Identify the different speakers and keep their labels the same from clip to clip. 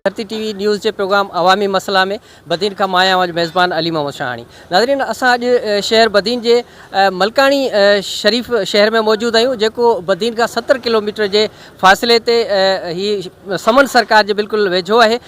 Speaker 1: धरती TV news के programme अवामी मसला में बदीन का माया आज मेज़बान अली मोहम्मद शाहानी। नाज़रीन असां अॼु शहर बदीन के मलकानी शरीफ शहर में मौजूद आहियूं जेको बदीन का 70 किलोमीटर के फासले ते ही समन सरकार के बिल्कुल वेझो है।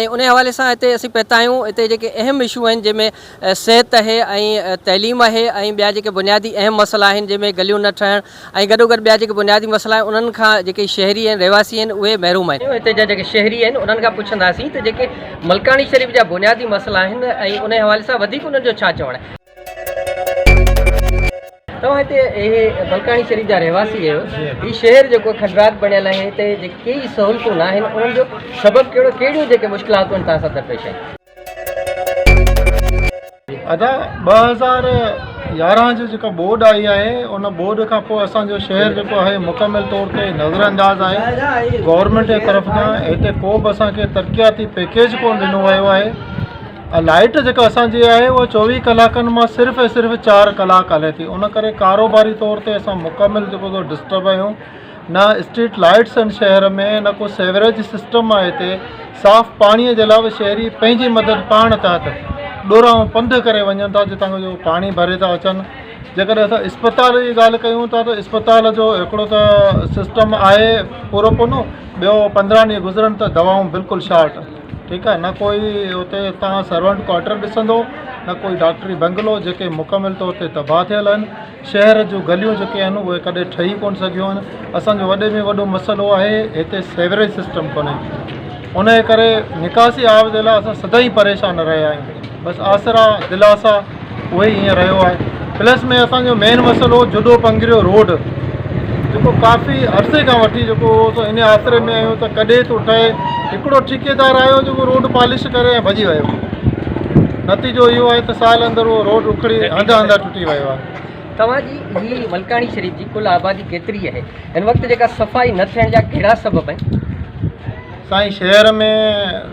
Speaker 1: उन हवाले से इतने असीं पहुता आहियूं। इतने जेके अहम इशू आहिनि जंहिंमें सेहत है ऐं तैलीम है ऐं ॿिया जेके बुनियादी अहम मसला आहिनि जंहिंमें गलियूं न ठहण ऐं गॾोगॾु ॿिया जेके बुनियादी मसला आहिनि उन्हनि खां जेके शहरी आहिनि रहवासी आहिनि उहे महरूम आहिनि। हिते जा जेके शहरी आहिनि उन्हनि खां पुछंदासीं त जेके मलकानी शरीफ जा बुनियादी मसला आहिनि ऐं उन हवाले सां वधीक उन्हनि जो छा चवणु आहे। तव्हां हिते मलकानी शरीफ जा रहवासी आहियो, हीउ शहर जेको खंडरात बणियल आहे हिते जेके कई सहूलियतूं न आहिनि उन्हनि जो सबबु कहिड़ियूं जेके मुश्किलातूं आहिनि तव्हां सां दरपेश आहिनि।
Speaker 2: अदा 2011 जो जेका बोर्ड आई है उन बोर्ड का असो शहर जो है मुकम्मल तौर पर नज़रअंदाज है। गवर्नमेंट की तरफ इतने को भी असांखे तरक्याती पैकेज को दिनों वो है। लाइट जो असांजी है वो 24 कलाकनि में सिर्फ़ ऐं सिर्फ़ 4 कलाक हले थी। उन करे कारोबारी तौर पर असां मुकम्मल जो डिस्टर्ब आहियूं। न स्ट्रीट लाइट्स आहिनि शहर में, न को सेवरेज सिस्टम है। इतने साफ़ पानी के अलावा शहरी पंहिंजी मदद पाण था डोरा पंध करे वञनि था जितां जो पानी भरे था अचनि। जेकॾहिं असां इस्पताल की ॻाल्हि कयूं था तो इस्पताल जो हिकिड़ो त सिस्टम आहे पूरो कोन्हो, ॿियो 15 ॾींहं गुज़रनि त दवाऊं बिल्कुलु शार्ट। ठीकु आहे, न कोई हुते तव्हां सर्वेंट क्वार्टर ॾिसंदो, न कोई डॉक्टरी बंगलो जेके मुकम्मल तौर ते तबाह थियल आहिनि। शहर जूं गलियूं जेके आहिनि उहे कॾहिं ठही कोन सघियूं आहिनि। असांजो वॾे में वॾो मसइलो आहे हिते सेवरेज सिस्टम कोन्हे। उन जे करे निकासी आब जे लाइ असां सदाईं परेशान रहिया आहियूं। बस आसरा दिलासा वही हीअं रहियो आहे। प्लस में असांजो मेन मसइलो जुडो पंगिरियो रोड जो काफ़ी अरसे का वठी जो इन आसरे में आहियूं त कॾहिं तो ठहे। हिकिड़ो ठेकेदार आयो जो रोड पॉलिश करे ऐं भॼी वियो। नतीजो इहो आहे त साल अंदरि उहो रोड उखड़ी हंधा टुटी वियो आहे।
Speaker 1: तव्हांजी ही मलकानी शरीफ की कुल आबादी केतिरी है, इन वक्त जेका सफ़ाई न थियण जा कहिड़ा सबब आहिनि।
Speaker 2: साईं शहर में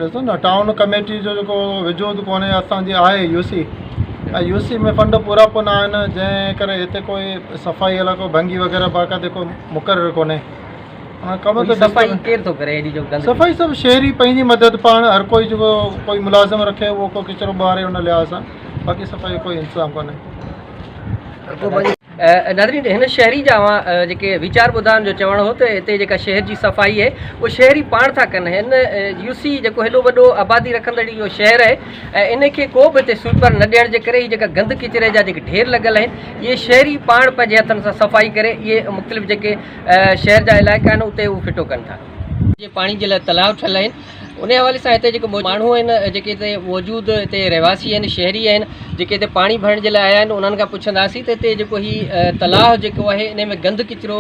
Speaker 2: ॾिसो न टाउन कमेटी जो जेको वजूद कोन्हे असांजी आहे यूसी। यूसी में फंड पूरा कोन आहिनि जंहिं करे हिते कोई सफ़ाई वाला को भंगी वग़ैरह बाक़ाइदे को मुक़ररु कोन्हे। कम तो
Speaker 1: सफ़ाई केरु थो करे एॾी जो
Speaker 2: सफ़ाई सब शहरी पंहिंजी मदद पाण हर कोई जो कोई मुलाज़िम रखे वो को किचरो ॿारे उन लिहाज़ सां, बाक़ी सफ़ाई कोई इंतज़ाम कोन्हे।
Speaker 1: नाज़रीन हिन शहरी जा जेके वीचार ॿुधाइण जो चवणु हो त हिते जेका शहर जी सफ़ाई है वो शहरी पाण था कनि। हिन यूसी जेको हेॾो वॾो आबादी रखंदड़ इहो शहर है ऐं इन खे को बि हिते स्वीपर न ॾियण जे करे जेका गंद किचिरे जा जेके ढेर लॻल आहिनि इहे शहरी पाण पंहिंजे हथनि सां सफ़ाई करे इहे मुख़्तलिफ़ जेके शहर जा इलाइक़ा आहिनि उते उहे फिटो कनि था। जे पाणी जे लाइ तलाव ठहियल आहिनि उन हवाले सां हिते जेके माण्हू आहिनि जेके हिते मौजूदु हिते रहवासी आहिनि शहरी आहिनि जेके हिते पाणी भरण जे लाइ आया आहिनि उन्हनि खां पुछंदासीं त हिते जेको हीउ तलाउ जेको आहे इन में गंद किचिरो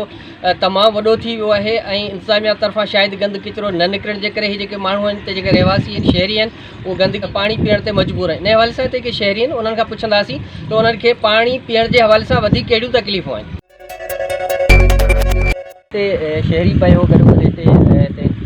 Speaker 1: तमामु वॾो थी वियो आहे ऐं इंतिज़ामिया तरफ़ां शायदि गंद किचिरो न निकिरण जे करे हीअ जेके माण्हू आहिनि हिते जेके रहवासी आहिनि शहरी आहिनि उहे गंद पाणी पीअण ते मजबूर आहिनि। इन हवाले सां हिते जेके शहरी आहिनि उन्हनि खां पुछंदासीं त उन्हनि खे पाणी पीअण जे हवाले सां वधीक कहिड़ियूं तकलीफ़ूं आहिनि। हिते शहरी पियो गॾो हिते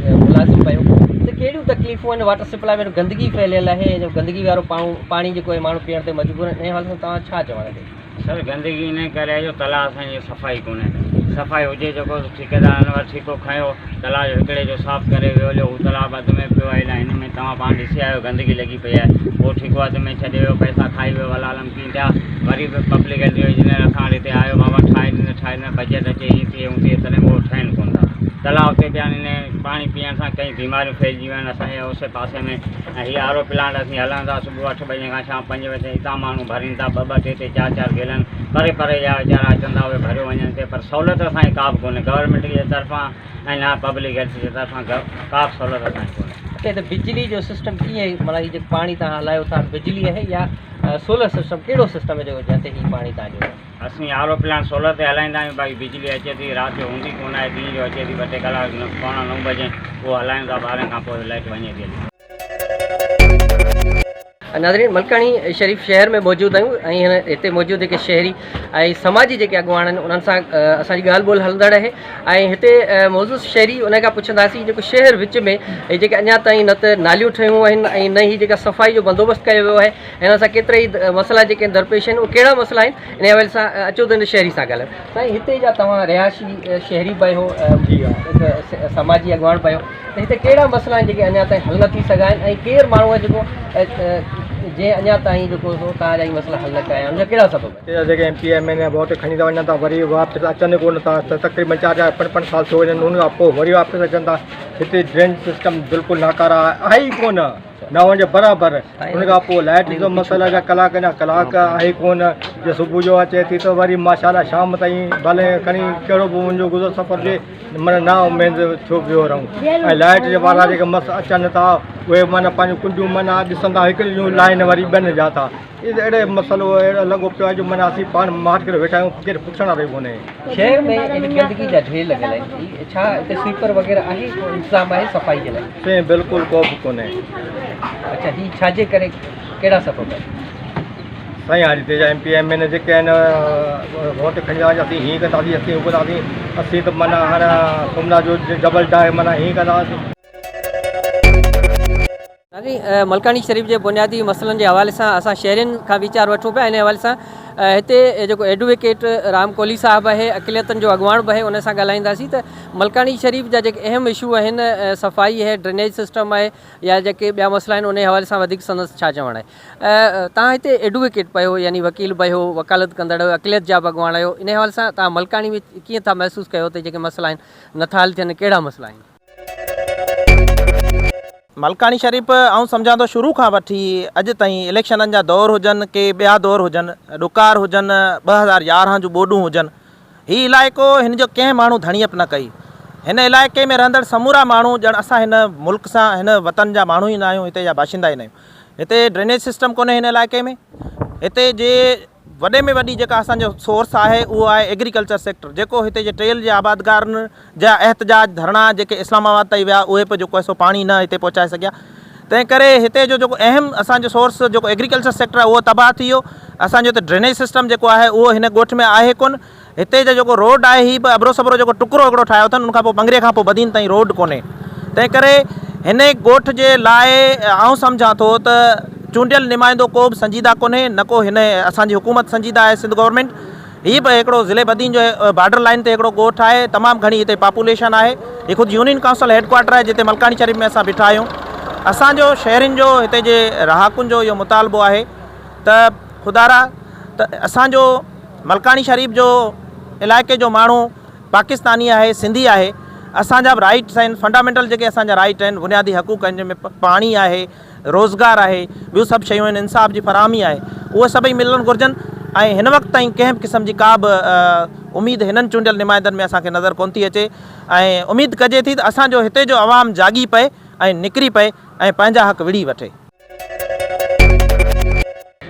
Speaker 1: मुलाज़िम पियो त कहिड़ियूं तकलीफ़ूं आहिनि। वाटर सप्लाई में गंदगी फैलियल आहे, जो गंदगी वारो पाणी जेको आहे माण्हू पीअण ते मजबूर आहिनि। इन हवाले सां तव्हां छा चवणु आहे।
Speaker 3: सर गंदगी इन करे जो तलाउ असांजी सफ़ाई कोन्हे। सफ़ाई हुजे जेको ठेकेदारनि वटि ठीको खयो तलाउ हिकिड़े जो साफ़ करे वियो हू तलाउ अध में पियो आहे। हिन में तव्हां पाण ॾिसी आहियो गंदगी लॻी पई आहे। उहो ठीको अध में छॾे वियो, पैसा खाई वियो, हलालम की थिया। वरी बि पब्लिक इंजीनियर असां हिते आयो बाबा ठाहे ॾिन बजट अचे हीअं थिए हूं थिए तॾहिं उहो ठहनि कोन था। तलाउ ते ॿिया इन पाणी पीअण सां कई बीमारियूं फैलिजी वियूं आहिनि असांजे उस पासे में। ऐं हीअ आरो प्लांट असीं हलनि था सुबुह 8 बजे खां शाम 5 बजे हितां माण्हू भरीनि था 2-2, 3-3, 4-4 गैलन परे जा वीचारा अचनि था उहे भरियो वञनि ते। पर सहूलियत असांखे का बि कोन्हे गवर्नमेंट जे तरफ़ां ऐं न पब्लिक हेल्थ जे तरफ़ां का बि सहूलियत असांखे कोन्हे।
Speaker 1: त बिजली जो सिस्टम कीअं माना हीअ जेको पाणी तव्हां हलायो था बिजली आहे या सोलर सिस्टम कहिड़ो सिस्टम आहे जेको जिते हीअ पाणी तव्हांजो।
Speaker 3: असीं आरो प्लांट सोलर ते हलाईंदा आहियूं। बाक़ी बिजली अचे थी राति जो हूंदी कोन आहे, ॾींहं जो अचे थी 2-2 कलाक 9 बजे उहो हलायूं था 12 खां पोइ लाइट वञे थी।
Speaker 1: नाज़रीन मलकाणी शरीफ़ शहर में मौजूदु आहियूं ऐं हिते मौजूदु जेके शहरी ऐं समाजी जेके अॻुवान आहिनि उन्हनि सां असांजी ॻाल्हि ॿोल हलंदड़ आहे ऐं हिते मौजूदु शहरी उन खां पुछंदासीं जेको शहर विच में जेके अञा ताईं न त नालियूं ठहियूं आहिनि ऐं न ई जेका सफ़ाई जो बंदोबस्तु कयो वियो आहे हिन सां केतिरा ई मसइला जेके दरपेश आहिनि उहे कहिड़ा मसइला आहिनि इन हवाले सां अचो त हिन शहरी सां ॻाल्हायूं। साईं हिते जा तव्हां रिहायशी शहरी बि आहियो समाजी अॻुवान बि आहियो त हिते कहिड़ा मसइला आहिनि जेके अञा ताईं हल न थी सघा आहिनि ऐं केरु माण्हू आहे जेको जंहिं अञा ताईं जेको तव्हांजा ई मसइला हल न कया आहिनि उनजा कहिड़ा सबब आहिनि?
Speaker 2: जेके MP MLA वोट खणी था वञनि था वरी वापसि अचनि कोन था त तक़रीबन 4-5 साल थी वञनि उन खां पोइ वरी वापसि अचनि था। हिते ड्रेन सिस्टम बिल्कुलु नाकारा आहे ई कोन न वञे बराबरि। उन खां पोइ लाइट जो मसइला जा कलाक आहे कोन जे सुबुह जो अचे थी त वरी माशाल्लाह शाम ताईं भले खणी कहिड़ो बि मुंहिंजो गुज़र सफ़र जे माना ना उमेद थियो पियो रहूं। ऐं लाइट जे वारा जेके अचनि था उहे माना पंहिंजूं कुंडियूं माना ॾिसंदा हिकिड़ी ॼूं लाइन वरी ॿियनि जा था। इहे अहिड़े मसइलो अहिड़ो लॻो पियो आहे जो माना असीं पाण मार करे वेठा आहियूं केरु पुछण वारो कोन्हे।
Speaker 1: शहर में एॾी गंदगी जा ढेर लॻियल आहिनि छा हिते स्वीपर वग़ैरह आहे इंतज़ाम आहे सफ़ाई जे लाइ?
Speaker 2: साईं बिल्कुलु को बि कोन्हे।
Speaker 1: अच्छा ही छाजे करे कहिड़ा सबब आहिनि?
Speaker 2: साईं हाणे हिते जा MP MLA जेके आहिनि वोट खणी विया असीं हीअं कंदासीं असीं हू कंदासीं असीं त माना हाणे सोमनाथ जो डबल टाए माना हीअं कंदासीं।
Speaker 1: मलकाणी शरीफ़ जे बुनियादी मसइलनि जे हवाले सां असां शहरियुनि खां वीचार वठूं पिया। इन हवाले सां हिते जेको एडवोकेट राम कोहली साहब आहे अक़लियतनि जो अॻुवाण बि आहे उन सां ॻाल्हाईंदासीं त मलकाणी शरीफ़ जा जेके अहम इशू आहिनि सफ़ाई आहे ड्रेनेज सिस्टम आहे या जेके ॿिया मसइला आहिनि उन हवाले सां वधीक संदसि छा चवणु आहे? तव्हां हिते एडवोकेट बि आहियो यानी वकील बि आहियो वकालत कंदड़ अक़लियत जा बि अॻुवाण आहियो इन हवाले सां तव्हां मलकाणी में कीअं था महसूसु कयो त जेके मसइला आहिनि नथा हल थियनि कहिड़ा मसइला आहिनि?
Speaker 4: मलकाणी शरीफ़ आउं सम्झां थो शुरू खां वठी अॼु ताईं इलेक्शननि जा दौर हुजनि के ॿिया दौर हुजनि ॾुकार हुजनि 2011 जूं ॿोॾूं हुजनि हीउ इलाइक़ो हिन जो कंहिं माण्हू धणियप न कई। हिन इलाइक़े में रहंदड़ समूरा माण्हू ॼण असां हिन मुल्क सां हिन वतन जा माण्हू ई न आहियूं हिते जा बाशिंदा ई न आहियूं। हिते ड्रेनेज सिस्टम कोन्हे हिन इलाइक़े में। हिते जे वॾे में वॾी जेका असांजो सोर्स आहे उहो आहे एग्रीकल्चर सेक्टर जेको हिते जे ट्रेल जे आबादगारनि जा एहतजाज धरणा जेके इस्लामाबाद ताईं विया उहे बि जेको सो पाणी न हिते पहुचाए सघिया। तंहिं करे हिते जो जेको अहम असांजो सोर्स जेको एग्रीकल्चर सेक्टर आहे उहो तबाह थी वियो। असांजो हिते ड्रेनेज सिस्टम जेको आहे उहो हिन ॻोठ में आहे कोन। हिते जो जेको रोड आहे हीअ बि अबरो सबरो जेको टुकड़ो हिकिड़ो ठाहियो अथनि उनखां पोइ बंगरे खां पोइ बदीन ताईं रोड कोन्हे। तंहिं करे हिन ॻोठ जे लाइ आउं सम्झां थो त चूंडियल नुमाइंदो को बि संजीदा कोन्हे न को हिन असांजी हुकूमत संजीदा आहे सिंध गवर्नमेंट। हीअ बि हिकिड़ो ज़िले बदीन जो बॉर्डर लाइन ते हिकिड़ो ॻोठ आहे तमामु घणी हिते पॉपुलेशन आहे। हीअ ख़ुदि यूनियन काउंसिल हेडक्वार्टर आहे जिते मलकाणी शरीफ़ में असां बीठा आहियूं। असांजो शहरियुनि जो हिते जे रहाकुनि जो इहो मुतालबो आहे त ख़ुदारा त असांजो मलकाणी शरीफ़ जो इलाइक़े जो माण्हू पाकिस्तानी आहे सिंधी आहे असांजा बि राइट्स आहिनि फंडामेंटल जेके असांजा राइट आहिनि बुनियादी हक़ूक़ आहिनि जंहिंमें पाणी आहे रोज़गार आहे ॿियूं सभु शयूं आहिनि इंसाफ़ जी फराहमी आहे उहे सभई मिलणु घुरिजनि। ऐं हिन वक़्तु ताईं कंहिं बि क़िस्म जी का बि उमेदु हिननि चूंडियल नुमाइंदनि में असांखे नज़र कोन थी अचे। ऐं उमेदु कजे थी त असांजो हिते जो आवाम जागी पए ऐं निकिरी पए ऐं पंहिंजा हक़ विड़ी वठे।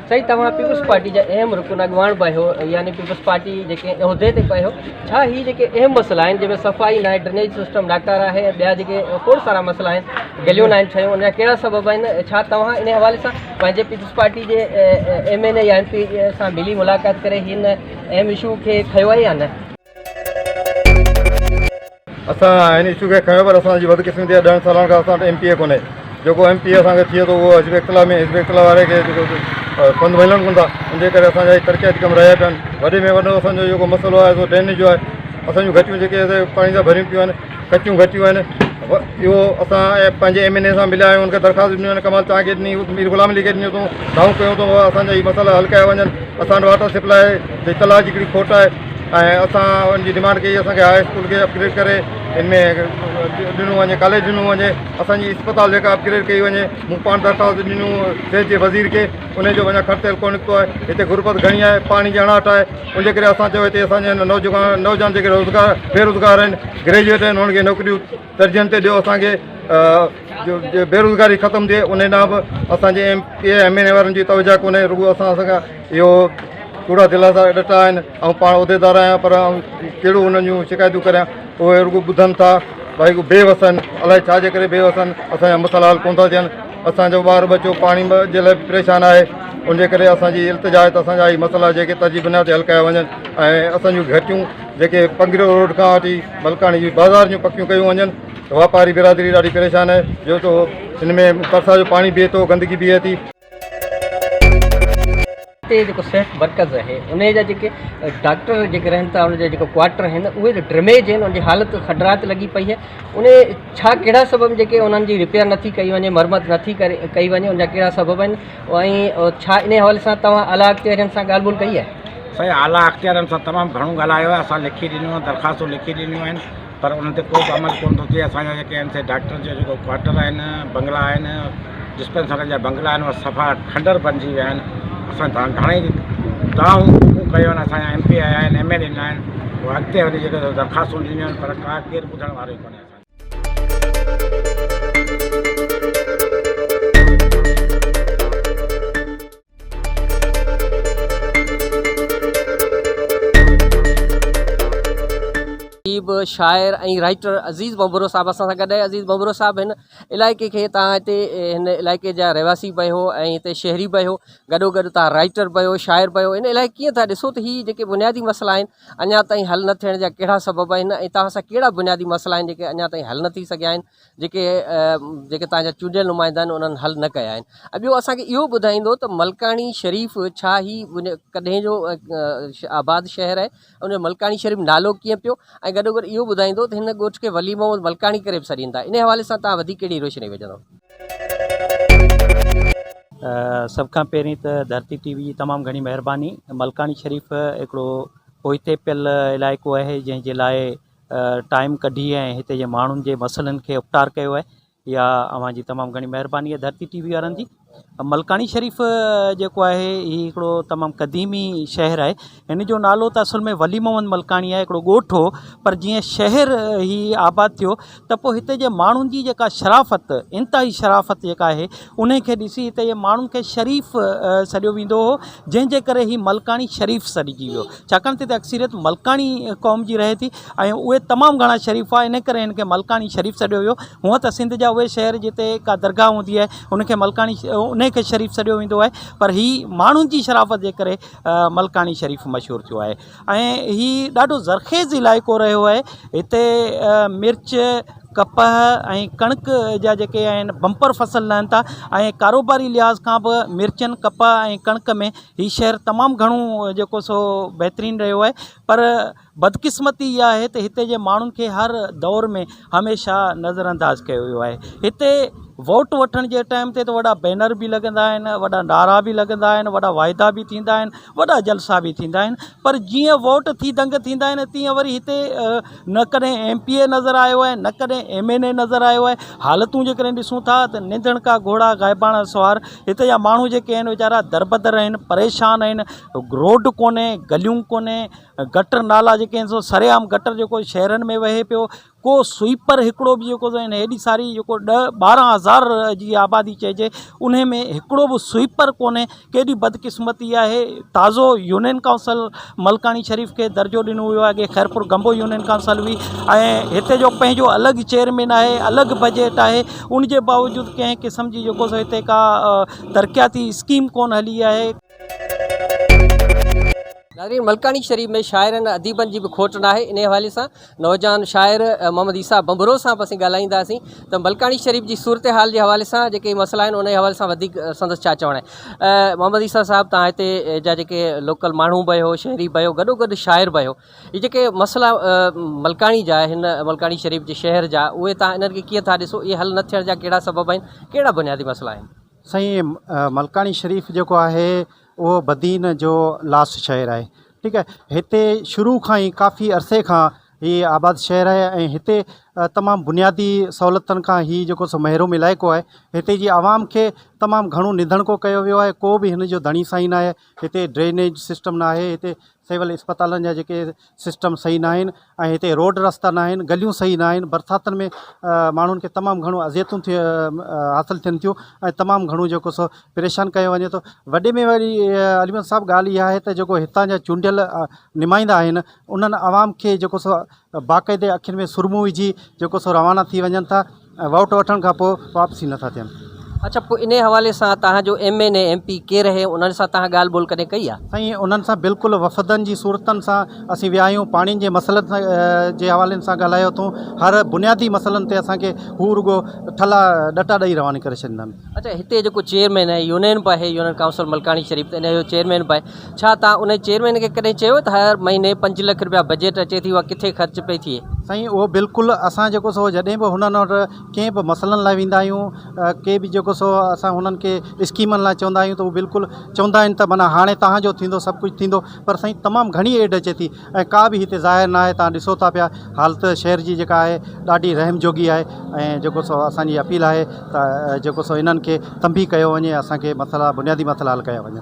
Speaker 1: साईं तव्हां पीपल्स पार्टी जा अहम रुकन अॻुवाण बि आहियो यानी पीपल्स पार्टी जेके उहिदे ते बि आहियो छा हीअ जेके अहम मसइला आहिनि जंहिंमें सफ़ाई न आहे ड्रेनेज सिस्टम नाकारा आहे ॿिया जेके खोड़ सारा मसइला आहिनि गलियूं न आहिनि ठहियूं उनजा कहिड़ा सबब आहिनि छा तव्हां इन हवाले सां पंहिंजे पीपल्स पार्टी जे MLA या MP सां मिली मुलाक़ात करे हिन अहम इशू खे खयो आहे या न?
Speaker 2: असां हिन इशू खे खयो पर असांजी बदकिस्मती 10 सालनि खां असां वटि MP कोन्हे। जेको MP असांखे थिए थो उहो हिज़्ब इख़्तिलाफ़ में हिज़्ब इख़्तिलाफ़ वारे खे जेको फंड मिलनि कोन था उनजे करे असांजा तरक़ियाती कम रहिया पिया आहिनि। वॾे में वॾो असांजो जेको मसइलो आहे सो ड्रेनेज जो आहे। असांजूं घटियूं जेके पाणी सां भरियूं पियूं आहिनि कचियूं घटियूं आहिनि इहो असां पंहिंजे MLA सां मिलिया आहियूं उनखे दरख़्वास्त ॾिनियूं आहिनि कमाल तव्हांखे ॾिनी मीर ग़ुलाम अली खे ॾिनियूं अथऊं दाऊं कयूं अथऊं असांजा हीअ मसइला हल कया वञनि। असां वटि वाटर सप्लाई जे तलाउ जी हिकिड़ी खोट आहे ऐं असां उनजी डिमांड कई असांखे हाई स्कूल खे अपग्रेड करे हिन में ॾिनो वञे कॉलेज ॾिनो वञे असांजी अस्पताल जेका अपग्रेड कई वञे मूं पाण दरख़्वास्त ॾिनियूं सिहत जे वज़ीर खे उनजो अञा खर्चल कोन निकितो आहे। हिते गुरबत घणी आहे पाणी जी अणाहट आहे उनजे करे असां चयो हिते असांजे नौजवान जेके बेरोज़गार आहिनि ग्रेजुएट आहिनि उन्हनि खे नौकरियूं दर्जनि ते ॾियो असांखे जो बेरोज़गारी ख़तमु थिए उन ॾांहुं बि असांजे MLA वारनि जी तवजा कोन्हे रुॻो असां इहो कूड़ा दिलासा ॾिठा आहिनि ऐं पाण उहिदेदार आहियां पर कहिड़ो उन्हनि जूं शिकायतूं करियां उहे रुॻो ॿुधनि था भाई बेवस आहिनि अलाए छाजे करे बेवस आहिनि असांजा मसइला हल कोन था थियनि असांजो ॿार बच्चो पाणी जे लाइ परेशान आहे। उनजे करे असांजी इल्तिजा आहे त असांजा ई मसइला जेके तर्जी बिना ते हल कया वञनि ऐं असांजूं घटियूं जेके पंगिरो रोड खां वठी मलकाणी जी बाज़ार जूं पकियूं कयूं वञनि। वापारी बिरादरी ॾाढी परेशान आहे जो तो हिन में बरसात जो पाणी बीहे थो, गंदगी बीहे थी।
Speaker 1: हिते जेको सिहत मर्कज़ आहे उन जा जेके डॉक्टर जेके रहनि था, उनजा जेको क्वार्टर आहिनि उहे ड्रेमेज आहिनि, उनजी हालत खडरात लॻी पई आहे। उन छा कहिड़ा सबब जेके उन्हनि जी रिपेयर नथी कई वञे, मरम्मत नथी कई वञे, उनजा कहिड़ा सबब आहिनि ऐं छा इन हवाले सां तव्हां आला अख़्तियारनि सां ॻाल्हि ॿोल कई आहे?
Speaker 5: साईं, आला अख़्तियारनि सां तमामु घणो ॻाल्हायो आहे। असां लिखी ॾिनियूं आहिनि, दरख़्वास्तूं लिखी ॾिनियूं आहिनि, पर उन ते को बि अमल कोन थो थिए। असांजा जेके आहिनि से डॉक्टर जो जेको क्वार्टर आहिनि, बंगला आहिनि, डिस्पेंसरी जा बंगला आहिनि, उहे सफ़ा खंडर बणिजी विया आहिनि। असां घणेई दाऊं कयूं आहिनि, असांजा MP आया आहिनि, MLA ॾिना आहिनि, उहे अॻिते वरी जेके दरख़्वास्तूं ॾिनियूं आहिनि, पर का केरु ॿुधण वारो ई कोन्हे।
Speaker 1: शाइर ऐं राइटर अज़ीज़ बंबरो साहब असां सां गॾु आहे। अज़ीज़ बंबरो साहब हिन इलाइक़े खे तव्हां हिते हिन इलाइक़े जा रहवासी बि हो ऐं हिते शहरी बि हो, गॾोगॾु तव्हां राइटर बि हो, शाइर बि हो। इन इलाइक़े कीअं था ॾिसो त हीअ जेके बुनियादी मसइला आहिनि अञा ताईं हल न थियण जा कहिड़ा सबब आहिनि ऐं तव्हां सां कहिड़ा बुनियादी मसइला आहिनि जेके अञा ताईं हल न थी सघिया आहिनि, जेके तव्हांजा चूंडियल नुमाइंदा आहिनि उन्हनि हल न कया आहिनि? ऐं ॿियो असांखे इहो ॿुधाईंदो त मलकाणी शरीफ़ छा ही कॾहिं जो आबाद शहर आहे, उन मलकाणी शरीफ़ नालो कीअं पियो, ऐं गॾोगॾु इहो ॿुधाईंदो त हिन ॻोठ खे वली मोहम्मद मलकाणी करे बि सॾीनि था। इन हवाले सां तव्हां वधीक कहिड़ी रोशनी विझंदव?
Speaker 6: सभ खां पहिरीं त धरती TV जी तमामु घणी महिरबानी। मलकाणी शरीफ़ हिकिड़ो पोइते पियल इलाइक़ो आहे जंहिंजे लाइ टाइम कढी ऐं हिते जे माण्हुनि जे मसइलनि खे उपतार कयो आहे। इहा अव्हां जी तमामु घणी महिरबानी आहे धरती TV वारनि जी। मलकाणी शरीफ़ जेको आहे हीउ हिकिड़ो तमामु क़दीमी शहर आहे। हिन जो नालो त असुल में वली मोहम्मद मलकाणी आहे, हिकिड़ो ॻोठ हो, पर जीअं शहर ही आबाद थियो त पोइ हिते जे माण्हुनि जी जेका शराफ़त, इंतिहाई शराफ़त जेका आहे उन खे ॾिसी हिते जे माण्हुनि खे शरीफ़ सॾियो वेंदो हो, जंहिंजे करे ही मलकाणी शरीफ़ सॾिजी वियो। छाकाणि त हिते अक्सरियत मलकाणी क़ौम जी रहे थी ऐं उहे तमामु घणा शरीफ़ आहे, इन करे हिन खे मलकाणी शरीफ़ सॾियो वियो। हूअं त सिंध जा उहे शहर जिते का दरगाह हूंदी आहे उनखे मलकाणी उन खे शरीफ़ सॾियो वेंदो आहे, पर ही माण्हुनि जी शराफ़त जे करे मलकाणी शरीफ़ मशहूरु थियो आहे। ऐं ही ॾाढो ज़रख़ेज़ इलाइक़ो रहियो आहे। हिते मिर्च, कपह ऐं कणिक जा जेके आहिनि बम्पर फसल लहनि था ऐं कारोबारी लिहाज़ खां बि मिर्चनि, कपह ऐं कणिक में हीउ शहर तमामु घणो जेको सो बहितरीनु रहियो आहे। पर बदकिस्मती इहा आहे त हिते जे माण्हुनि खे हर दौर में हमेशह नज़रअंदाज़ कयो वियो आहे। हिते वोट वठण जे टाइम ते त वॾा बैनर बि लॻंदा आहिनि, वॾा नारा बि लॻंदा आहिनि, वॾा वाइदा बि थींदा आहिनि, वॾा जलसा बि थींदा आहिनि, पर जीअं वोट थी दंग थींदा आहिनि तीअं वरी हिते न कॾहिं MPA नज़र आयो आहे, न कॾहिं MNA नज़र आयो आहे। हालतूं जेकॾहिं ॾिसूं था त निंदण का घोड़ा गाइबाणा सवार। हिते जा माण्हू जेके आहिनि वीचारा दरबदर आहिनि, परेशान आहिनि। रोड कोन्हे, गलियूं कोन्हे, गटर नाला जेके आहिनि सो सरेआम गटर जेको शहरनि में वहे पियो। को स्वीपर हिकिड़ो बि जेको आहिनि हेॾी सारी जेको 10-12 हज़ार जी आबादी चइजे, उन में हिकिड़ो बि स्वीपर कोन्हे। केॾी बदकिस्मती आहे। ताज़ो यूनियन काउंसिल मलकाणी शरीफ़ खे दर्जो ॾिनो वियो आहे, अॻे खैरपुर गंबो यूनियन काउंसिल हुई ऐं हिते जो पंहिंजो अलॻि चेयरमैन आहे, अलॻि बजट आहे। उन जे बावजूदि कंहिं क़िस्म जी जेको हिते का तरक़ियाती स्कीम कोन हली आहे।
Speaker 1: नाज़रीन, मलकाणी शरीफ़ में शाइरनि अदीबनि जी बि खोट न आहे। इन हवाले सां नौजवान शाइर मोहम्मद ईसा बंबरो सां बि असीं ॻाल्हाईंदासीं त मलकाणी शरीफ़ जी सूरत हाल जे हवाले सां जेके मसइला आहिनि उन जे हवाले सां वधीक संदसि छा चवणु आहे। मोहम्मद ईसा साहिबु, तव्हां हिते जा जेके लोकल माण्हू बि हो, शहरी बि हो, गॾोगॾु शाइर बि हो, इहे जेके मसइला मलकाणी जा हिन मलकाणी शरीफ़ जे शहर जा, उहे तव्हां इन्हनि खे कीअं था ॾिसो? इहे हल न थियण जा कहिड़ा सबब आहिनि, कहिड़ा बुनियादी मसइला आहिनि?
Speaker 7: साईं, मलकाणी शरीफ़ जेको आहे उहो बदीन जो लास्ट शहर आहे। ठीकु आहे। हिते शुरू खां ई काफ़ी अरसे खां हीअ आबाद शहर आहे ऐं हिते तमामु बुनियादी सहूलियतुनि खां हीअ जेको सो महरूम इलाइक़ो आहे। हिते जी आवाम खे तमामु घणो निधणको कयो वियो आहे। को बि हिन जो धणी साईं न आहे। हिते ड्रेनेज सिस्टम न आहे, हिते सिविल अस्पतालनि जा जेके सिस्टम सही न आहिनि ऐं हिते रोड रस्ता न आहिनि, गलियूं सही न आहिनि। बरसातुनि में माण्हुनि खे तमामु घणो अज़ियतूं हासिलु थियनि थियूं ऐं तमामु घणो जेको सो परेशान कयो वञे थो। वॾे में वरी अलीमत साहिबु ॻाल्हि इहा आहे त जेको हितां जा चूंडियल नुमाइंदा आहिनि उन्हनि आवाम खे जेको सो बाक़ाइदे अखियुनि में सुरमू विझी जेको सो रवाना थी वञनि था, वोट वठण खां पोइ वापसी नथा थियनि।
Speaker 1: अच्छा, पोइ इन हवाले सां तव्हांजो MN ऐं MP केरु आहे, उन्हनि सां तव्हां ॻाल्हि ॿोल कॾहिं कई आहे?
Speaker 7: साईं उन्हनि सां बिल्कुलु वफ़दनि जी सूरतनि सां असीं विया आहियूं, पाणीनि जे मसइलनि जे हवालनि सां ॻाल्हायो अथऊं। हर बुनियादी मसइलनि ते असांखे हू रुगो ठला ॾटा ॾेई रवानी करे छॾींदा आहिनि।
Speaker 1: अच्छा, हिते जेको चेयरमैन आहे, यूनियन बि आहे, यूनियन काउंसिल मलकानी शरीफ़, त इन जो चेयरमैन बि आहे। छा तव्हां उन चेयरमैन खे कॾहिं चयो त हर महीने 5 लख रुपया बजट अचे थी, उहा किथे ख़र्च पई थिए?
Speaker 7: साईं उहो बिल्कुलु असां जेको सो जॾहिं बि हुननि वटि कंहिं बि मसइलनि लाइ वेंदा आहियूं, के बि जेको सो असां हुननि खे स्कीमनि लाइ चवंदा आहियूं त उहे बिल्कुलु चवंदा आहिनि त माना हाणे तव्हांजो थींदो, सभु कुझु थींदो। पर साईं तमामु घणी एड अचे थी ऐं का बि हिते ज़ाहिर न आहे। तव्हां ॾिसो था पिया हालत शहर जी जेका आहे ॾाढी रहम जोगी आहे ऐं जेको सो असांजी अपील आहे त जेको सो इन्हनि खे तंबी कयो वञे, असांखे मसइला बुनियादी मसइला हल कया वञनि।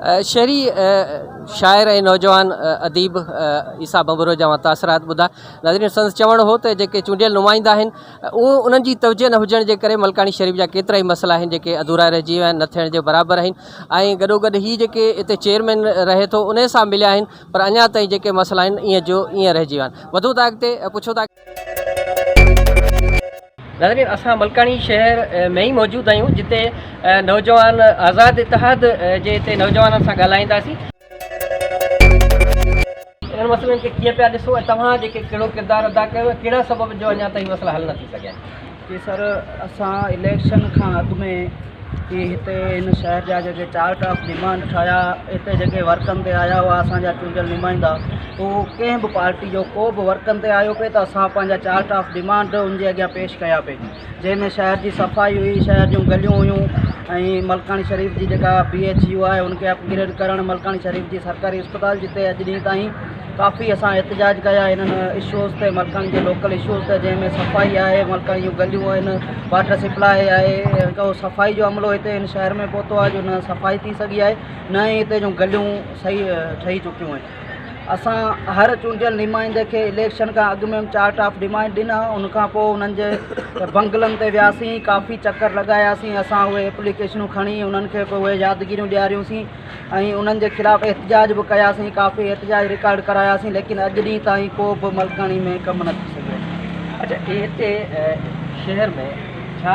Speaker 1: शहरी शाइर ऐं नौजवान अदीब ईसा बंबरो जा तासरात ॿुधा। नाज़रीन, संदसि चवणु हो त जेके चूंडियल नुमाइंदा आहिनि उहो उन्हनि जी तवजह न हुजण जे करे मलकानी शरीफ़ जा केतिरा ई मसइला आहिनि जेके अधूरा रहिजी विया आहिनि, न थियण जे बराबरि आहिनि। ऐं गॾोगॾु ही जेके हिते चेयरमैन रहे थो उन सां मिलिया आहिनि, पर अञा ताईं जेके मसइला आहिनि ईअं जो ईअं रहिजी विया आहिनि। वधूं था अॻिते, पुछो था। नाज़रीन, असां मलकानी शहर में ई मौजूदु आहियूं जिते नौजवान आज़ाद इतिहाद जे हिते नौजवाननि सां ॻाल्हाईंदासीं। इन्हनि मसइलनि खे कीअं पिया ॾिसो ऐं तव्हां जेके कहिड़ो किरदारु अदा कयो, कहिड़ा सबब जो अञा ताईं मसइला हल न थी सघिया आहिनि?
Speaker 8: कि सर असां इलेक्शन खां अॻु में कि हिते हिन शहर जा जेके चार्ट ऑफ डिमांड ठाहिया, हिते जेके वर्कनि ते आया हुआ असांजा चूंडियल नुमाइंदा, उहो कंहिं बि पार्टी जो को बि वर्कनि ते आयो पे त असां पंहिंजा चार्ट ऑफ डिमांड उनजे अॻियां पेश कया पे, जंहिंमें शहर जी सफ़ाई हुई, शहर जूं गलियूं हुयूं ऐं मलकानी शरीफ़ जी जेका BHU आहे उनखे अपग्रेड करणु, मलकानी शरीफ़ जी सरकारी अस्पताल जिते अॼु ॾींहुं ताईं काफ़ी असां एहतजाज कया इन्हनि इशूज़ ते, मलकानी जे लोकल इशूज़ ते, जंहिंमें सफ़ाई आहे, मलकानी जूं गलियूं आहिनि, वाटर सप्लाई आहे, को सफ़ाई जो अमलो हिते हिन शहर में पहुतो आहे जो न सफ़ाई थी सघी आहे, न ई हिते जूं गलियूं सही ठही चुकियूं आहिनि। असां हर चूंडियल नुमाइंदे खे इलेक्शन खां अॻु में चार्ट ऑफ डिमांड ॾिना, उनखां पोइ उन्हनि जे बंगलनि ते वियासीं, काफ़ी चकर लॻायासीं, असां उहे एप्लीकेशनूं खणी उन्हनि खे पोइ उहे यादगिरियूं ॾियारियूंसीं ऐं उन्हनि जे ख़िलाफ़ु एहतजाज बि कयासीं, काफ़ी एहतजाज रिकॉर्ड करायासीं, लेकिन अॼु ॾींहुं ताईं को बि मलकानी में कमु न थी सघियो।
Speaker 1: अच्छा, हिते शहर में छा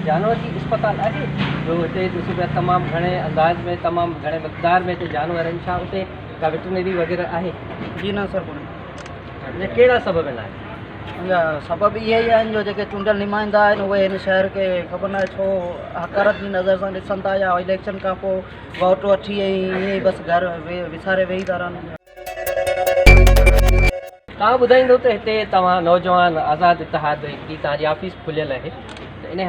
Speaker 1: जानवर जी अस्पताल आहे जो हिते ॾिसो पिया तमामु घणे अंदाज़ में, तमामु घणे मक़दार में हिते जानवर आहिनि, छा उते का वेटनरी वग़ैरह आहे?
Speaker 8: जी न सर, कोन्हे।
Speaker 1: कहिड़ा सबब आहिनि?
Speaker 8: सबब इहे ई आहिनि जो जेके चूंडियल नुमाइंदा आहिनि उहे हिन शहर खे ख़बर न आहे छो हक़ारत जी नज़र सां ॾिसनि था, या इलेक्शन खां पोइ वोट वठी ऐं ईअं ई बसि घर विसारे वेही था रहनि।
Speaker 1: तव्हां ॿुधाईंदो त हिते तव्हां नौजवान आज़ाद इतिहाद हिकिड़ी तव्हांजी ऑफिस खुलियल आहे, त इन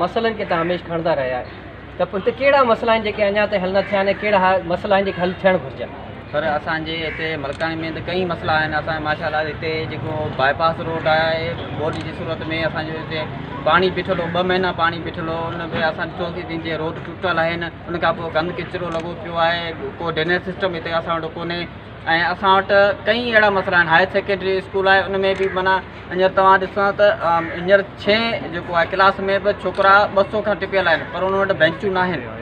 Speaker 1: मसइलनि खे तव्हां हमेशह खणंदा रहिया आहियो, त पोइ हिते कहिड़ा मसइला आहिनि जेके अञा ताईं हल न थिया आहिनि, कहिड़ा मसइला आहिनि जेके हल थियणु घुरिजनि?
Speaker 9: पर असांजे हिते मलकानी में त कई मसइला आहिनि। असांजे माशाअल्लाह हिते जेको बाईपास रोड आहे, बोडी जी सूरत में असांजो हिते पाणी बीठल हो, 2 महीना पाणी बीठल हो, उन में असां ॾिठो की जीअं रोड टुटल आहिनि, उन खां पोइ गंद किचिरो लॻो पियो आहे, को ड्रेनेज सिस्टम हिते असां वटि कोन्हे। ऐं असां वटि कई अहिड़ा मसइला आहिनि। हायर सेकेंडरी स्कूल आहे, उन में बि माना हींअर तव्हां ॾिसो त हींअर 6 जेको आहे क्लास में बि छोकिरा 200 खां टिपियल आहिनि, पर उन वटि बेंचूं न आहिनि।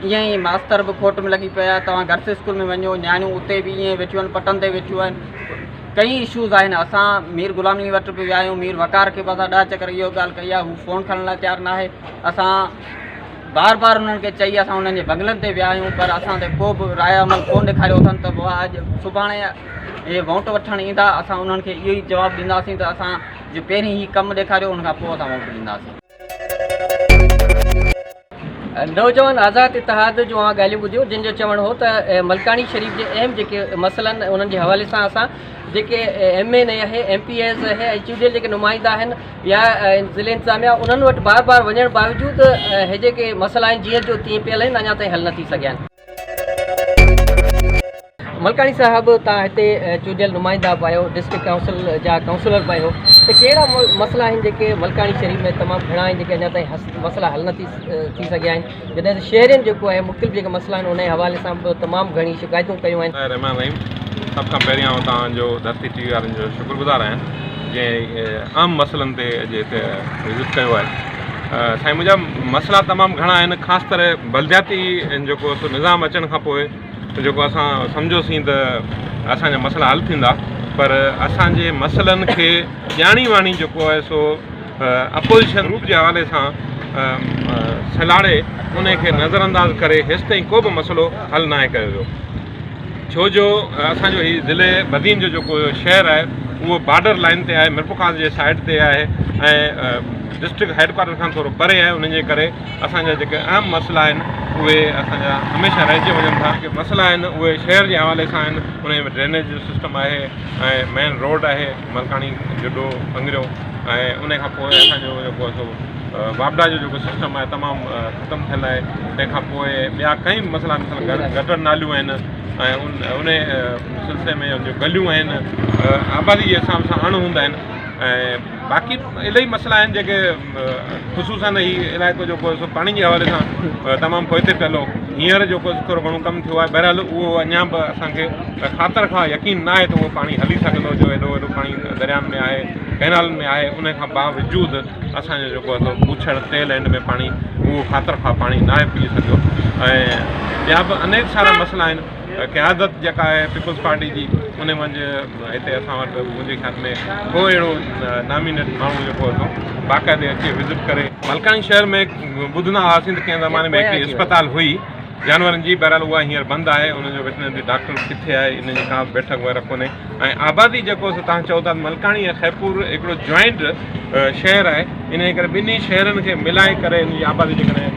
Speaker 9: ईअं ई मास्तर बि खोट में लॻी पिया। तव्हां गर्ल्स स्कूल में वञो, नियाणियूं उते बि ईअं वेठियूं आहिनि, पटनि ते वेठियूं आहिनि। कई इशूज़ आहिनि। असां मीर गुलामी वटि बि विया आहियूं, मीर वकार खे बि असां 10 चकर इहो ॻाल्हि कई आहे, हू फ़ोन खणण लाइ तयारु न आहे। असां बार बार उन्हनि खे चई, असां उन्हनि जे बंगलनि ते विया आहियूं, पर असां ते को बि राय अमल कोन ॾेखारियो अथनि। त पोइ अॼु सुभाणे इहे वोट वठणु ईंदा, असां उन्हनि खे इहो ई जवाबु ॾींदासीं त असां जो पहिरीं ही कमु ॾेखारियो, उनखां पोइ असां वोट ॾींदासीं।
Speaker 1: नौजवान आज़ाद इतिहाद जो ॻाल्हियूं ॿुधियो, जिन जो चवणु हो त मलकानी शरीफ़ जे अहम जेके मसइलनि उन्हनि जे हवाले सां असां जेके MN आहे, MPs आहे ऐं चूंडियल जेके नुमाइंदा आहिनि या ज़िले इंतिज़ामिया, उन्हनि वटि बार बार वञण बावजूदि हे जेके मसइला आहिनि जीअं जो तीअं पियल आहिनि, अञा ताईं हल न थी सघिया आहिनि। मलकानी साहिबु, तव्हां हिते चूंडियल नुमाइंदा बि आहियो, डिस्ट्रिक्ट काउंसिल जा काउंसलर बि आहियो, त कहिड़ा मसइला आहिनि जेके मलकानी शरीफ़ में तमामु घणा आहिनि जेके अञा ताईं मसइला हल न थी सघिया आहिनि, जॾहिं त शहरनि जेको आहे मुख़्तलिफ़ जेके मसइला आहिनि उन जे हवाले सां बि तमामु घणी शिकायतूं कयूं आहिनि।
Speaker 10: रहमान रहीम, सभ खां पहिरियां तव्हांजो धरती TV वारनि जो शुक्रगुज़ार आहियां जंहिं आम मसइलनि ते अॼु हिते विज़िट कयो आहे। साईं, मुंहिंजा मसइला तमामु घणा आहिनि, ख़ासि करे बलदियाती जेको निज़ाम अचण खां पोइ जेको असां सम्झोसीं त असांजा मसइला हल थींदा, पर असांजे मसइलनि खे ॼाणी वाणी जेको आहे सो अपोज़िशन ग्रुप जे हवाले सां सलाड़े उन खे नज़रअंदाज़ करे हेसि ताईं को बि मसइलो हल न आहे कयो वियो। छो जो असांजो हीउ ज़िले बदीन जो जेको शहर आहे उहो बॉर्डर लाइन ते आहे, मिरपुखास जे साइड ते आहे ऐं डिस्ट्रिक्ट हेडक्वाटर खां थोरो परे आहे। उन जे करे असांजा जेके अहम मसइला आहिनि उहे असांजा हमेशह रहिजी वञनि था। जेके मसइला आहिनि उहे शहर जे हवाले सां आहिनि। उन में ड्रेनेज जो सिस्टम आहे ऐं मेन रोड आहे मलकाणी जुडो पंगरियो ऐं उन खां पोइ असांजो जेको सो वापडा जो जेको सिस्टम आहे तमामु ख़तमु थियल आहे। तंहिंखां पोइ ॿिया कई मसइला गटर नालियूं आहिनि ऐं उन सिलसिले में जो गलियूं आहिनि आबादी जे हिसाब सां अण हूंदा आहिनि ऐं बाक़ी इलाही मसइला आहिनि जेके ख़ुशूसन हीउ इलाइक़ो जेको सो पाणी जे हवाले सां तमामु पोइते पियल हो। हींअर जेको थोरो घणो कमु थियो आहे, बहरहाल उहो अञा बि असांखे ख़ातिर खां यकीन न आहे त उहो पाणी हली सघंदो, जो एॾो वॾो पाणी दरियाउनि में आहे, कैनालनि में आहे। उन खां बावजूद असांजो जेको आहे पूछड़ तेल एंड में पाणी उहो ख़ातिर खां पाणी न आहे पी सघियो ऐं ॿिया बि अनेक सारा मसइला आहिनि। क़यादत जेका आहे पीपल्स पार्टी जी उन मंझि हिते असां वटि मुंहिंजे ख़्याल में को अहिड़ो नॉमिनेट माण्हू जेको हो बाक़ाइदे अचे विज़िट करे। मलकाणी शहर में ॿुधंदा हुआसीं त कंहिं ज़माने में हिकिड़ी अस्पताल हुई जानवरनि जी, बहरहाल उहा हींअर बंदि आहे। उनजो वेटनरी डॉक्टर किथे आहे इन जी का बैठक वग़ैरह कोन्हे ऐं आबादी जेको तव्हां चओ था मलकाणी ऐं खैरपुर हिकिड़ो जॉइंट शहर आहे। इन करे ॿिन्ही शहरनि खे मिलाए करे इन जी आबादी जेकॾहिं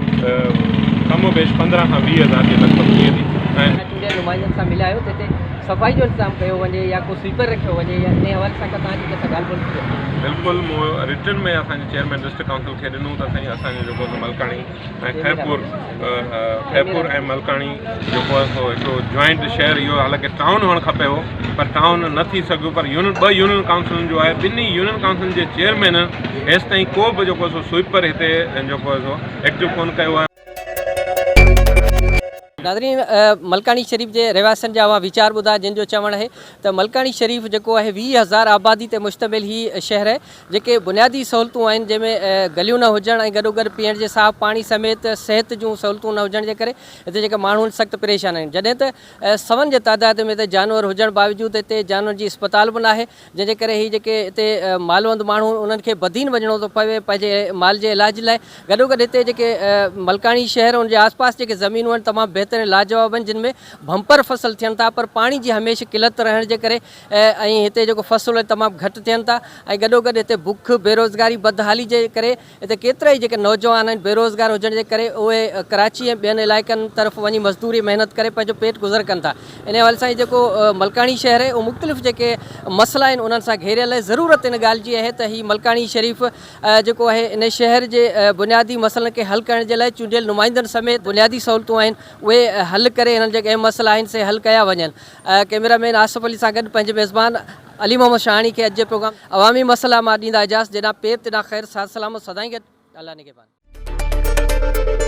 Speaker 10: कमो बेश 15 खां 20,000 जे लॻभॻि थिए थी ऐं
Speaker 1: चूंडियल नुमाइंदनि सां मिलिया आहियो त हिते सफ़ाई जो इंतज़ाम कयो वञे या को स्वीपर रखियो वञे या इन हवाले सां तव्हांजी जेका ॻाल्हि ॿोल थी?
Speaker 10: बिल्कुलु मूं रिटर्न में असांजे चेयरमैन डिस्ट्रिक्ट काउंसिल खे ॾिनो त साईं असांजो जेको मलकाणी ऐं खैरपुर ऐं मलकाणी जेको आहे सो हिकिड़ो जॉइंट शहर इहो हालांकि टाउन हुअणु खपे हो पर टाउन न थी सघियो। पर यूनियन 2 यूनियन काउंसिलनि जो आहे, ॿिन्ही यूनियन काउंसिल जे चेयरमैन हेसि ताईं को बि जेको सो स्वीपर हिते जेको आहे सो एक्टिव कोन कयो आहे।
Speaker 1: नाज़रीन, मलकाणी शरीफ़ जे रहवासियुनि जा हुआ वीचार ॿुधा जिन जो चवणु आहे त मलकाणी शरीफ़ जेको आहे 20,000 आबादी ते मुश्तमिल ही शहर आहे। जेके बुनियादी सहूलतूं आहिनि जंहिंमें गलियूं न हुजण ऐं गॾोगॾु पीअण जे साफ़ पाणी समेत सिहत जूं सहूलतूं न हुजण जे करे हिते जेके माण्हू आहिनि सख़्तु परेशान आहिनि। जॾहिं त सवनि जे तादाद में त जानवर हुजण बावजूदि हिते जानवरनि जी अस्पताल बि न आहे, जंहिंजे करे हीअ जेके हिते मालवंद माण्हू उन्हनि खे बदीन वञिणो थो पवे पंहिंजे माल जे इलाज लाइ। गॾोगॾु हिते जेके मलकाणी शहर उनजे आसपास जेके ज़मीनूं आहिनि तमामु बहितरीन लाजवाब आहिनि, जिन में बम्पर फसल थियनि था पर पाणी जी हमेशह किलत रहण जे करे ऐं हिते जेको फसल तमामु घटि थियनि था ऐं गॾोगॾु हिते बुख बेरोज़गारी बदहाली जे करे हिते केतिरा ई जेके नौजवान आहिनि बेरोज़गार हुजण जे करे उहे कराची ऐं ॿियनि इलाइक़नि तरफ़ वञी मज़दूरी महिनत करे पंहिंजो पेट गुज़र कनि था। इन हवाले सां जेको मलकाणी शहर आहे उहो मुख़्तलिफ़ जेके मसइला आहिनि उन्हनि सां घेरियल आहे। ज़रूरत इन ॻाल्हि जी आहे त हीअ मलकाणी शरीफ़ जेको आहे इन शहर जे बुनियादी मसइलनि खे हल करण जे लाइ चूंडियल नुमाइंदनि समेत बुनियादी सहूलतूं आहिनि उहे हल करे हिननि जेके अहम मसइला आहिनि से हल कया वञनि। कैमरामैन आसिफ अली सां गॾु पंहिंजे मेज़बान अली मोहम्मद शाहानी खे अॼु जे प्रोग्राम अवामी मसइला मां ॾींदा इजाज़त। जनाब पेर तिना ख़ैर साथ सलामत सदाईं गॾु अल्लाह निगहबान।